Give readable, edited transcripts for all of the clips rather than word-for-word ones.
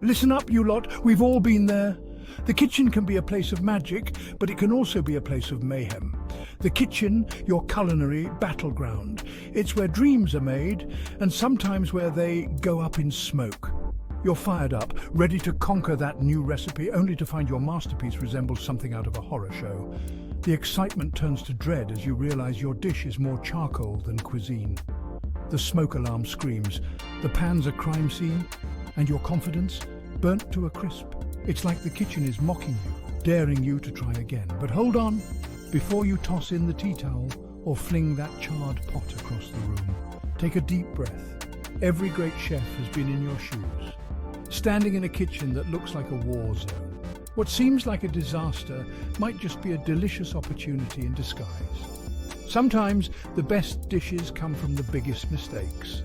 Listen up, you lot, we've all been there. The kitchen can be a place of magic, but it can also be a place of mayhem. The kitchen, your culinary battleground. It's where dreams are made, and sometimes where they go up in smoke. You're fired up, ready to conquer that new recipe, only to find your masterpiece resembles something out of a horror show. The excitement turns to dread as you realize your dish is more charcoal than cuisine. The smoke alarm screams, the pan's a crime scene, and your confidence burnt to a crisp. It's like the kitchen is mocking you, daring you to try again. But hold on, before you toss in the tea towel or fling that charred pot across the room, take a deep breath. Every great chef has been in your shoes, standing in a kitchen that looks like a war zone. What seems like a disaster might just be a delicious opportunity in disguise. Sometimes the best dishes come from the biggest mistakes.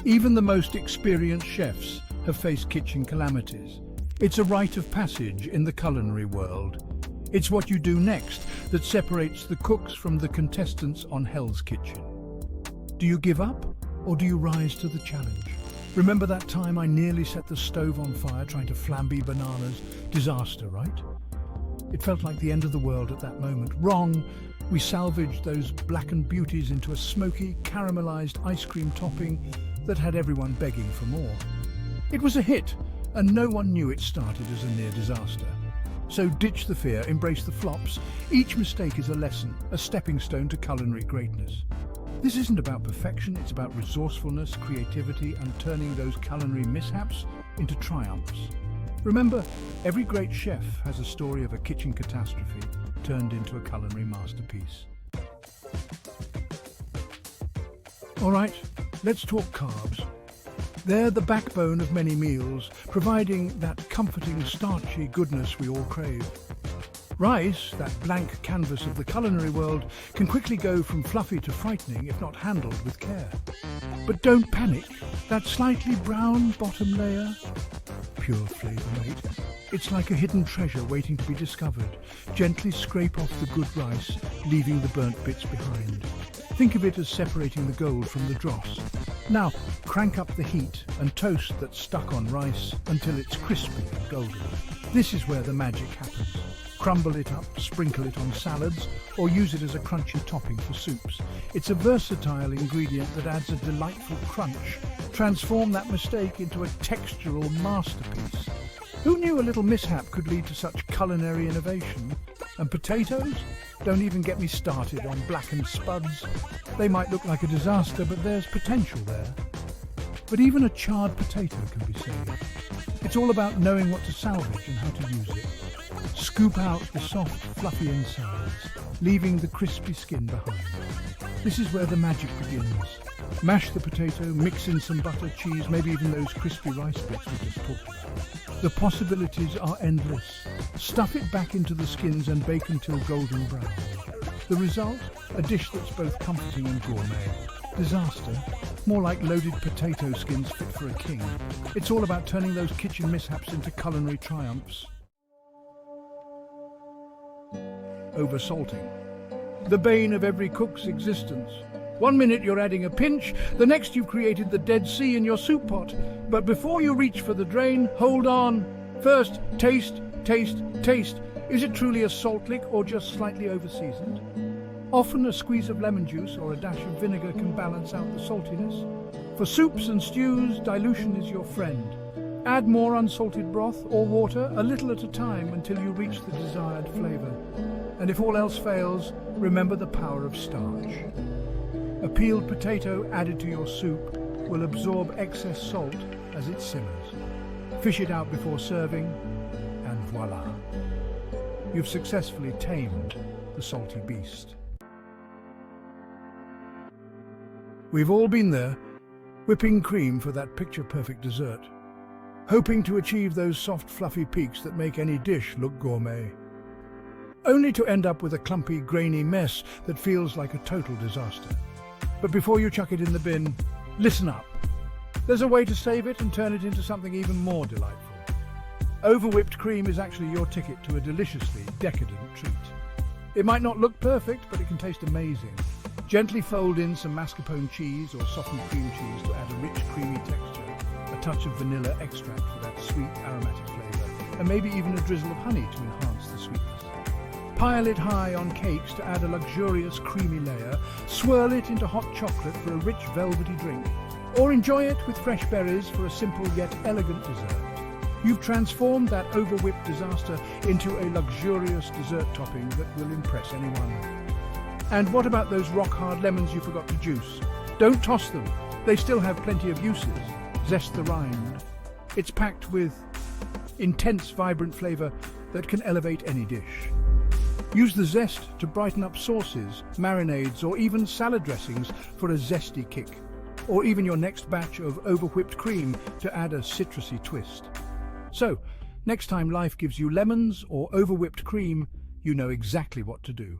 Even the most experienced chefs have faced kitchen calamities. It's a rite of passage in the culinary world. It's what you do next that separates the cooks from the contestants on Hell's Kitchen. Do you give up, or do you rise to the challenge? Remember that time I nearly set the stove on fire trying to flambe bananas? Disaster, right? It felt like the end of the world at that moment. Wrong. We salvaged those blackened beauties into a smoky, caramelized ice cream topping that had everyone begging for more. It was a hit, and no one knew it started as a near disaster. So ditch the fear, embrace the flops. Each mistake is a lesson, a stepping stone to culinary greatness. This isn't about perfection, it's about resourcefulness, creativity, and turning those culinary mishaps into triumphs. Remember, every great chef has a story of a kitchen catastrophe turned into a culinary masterpiece. All right, let's talk carbs. They're the backbone of many meals, providing that comforting, starchy goodness we all crave. Rice, that blank canvas of the culinary world, can quickly go from fluffy to frightening if not handled with care. But don't panic, that slightly brown bottom layer, pure flavour, mate. It's like a hidden treasure waiting to be discovered. Gently scrape off the good rice, leaving the burnt bits behind. Think of it as separating the gold from the dross. Now, crank up the heat and toast that's stuck on rice until it's crispy and golden. This is where the magic happens. Crumble it up, sprinkle it on salads, or use it as a crunchy topping for soups. It's a versatile ingredient that adds a delightful crunch. Transform that mistake into a textural masterpiece. Who knew a little mishap could lead to such culinary innovation? And potatoes? Don't even get me started on blackened spuds. They might look like a disaster, but there's potential there. But even a charred potato can be saved. It's all about knowing what to salvage and how to use it. Scoop out the soft, fluffy insides, leaving the crispy skin behind. This is where the magic begins. Mash the potato, mix in some butter, cheese, maybe even those crispy rice bits we just talked about. The possibilities are endless. Stuff it back into the skins and bake until golden brown. The result? A dish that's both comforting and gourmet. Disaster? More like loaded potato skins fit for a king. It's all about turning those kitchen mishaps into culinary triumphs. Oversalting. The bane of every cook's existence. One minute you're adding a pinch, the next you've created the Dead Sea in your soup pot. But before you reach for the drain, hold on. First, taste, taste, taste. Is it truly a salt lick or just slightly over-seasoned? Often a squeeze of lemon juice or a dash of vinegar can balance out the saltiness. For soups and stews, dilution is your friend. Add more unsalted broth or water, a little at a time, until you reach the desired flavour. And if all else fails, remember the power of starch. A peeled potato added to your soup will absorb excess salt as it simmers. Fish it out before serving, and voila. You've successfully tamed the salty beast. We've all been there, whipping cream for that picture-perfect dessert, hoping to achieve those soft, fluffy peaks that make any dish look gourmet, only to end up with a clumpy, grainy mess that feels like a total disaster. But before you chuck it in the bin, listen up. There's a way to save it and turn it into something even more delightful. Over-whipped cream is actually your ticket to a deliciously decadent treat. It might not look perfect, but it can taste amazing. Gently fold in some mascarpone cheese or softened cream cheese to add a rich, creamy texture. A touch of vanilla extract for that sweet aromatic flavor, and maybe even a drizzle of honey to enhance the sweetness. Pile it high on cakes to add a luxurious creamy layer, swirl it into hot chocolate for a rich velvety drink, or enjoy it with fresh berries for a simple yet elegant dessert. You've transformed that over-whipped disaster into a luxurious dessert topping that will impress anyone. And what about those rock-hard lemons you forgot to juice? Don't toss them. They still have plenty of uses. Zest the rind. It's packed with intense, vibrant flavor that can elevate any dish. Use the zest to brighten up sauces, marinades, or even salad dressings for a zesty kick. Or even your next batch of over-whipped cream to add a citrusy twist. So, next time life gives you lemons or over-whipped cream, you know exactly what to do.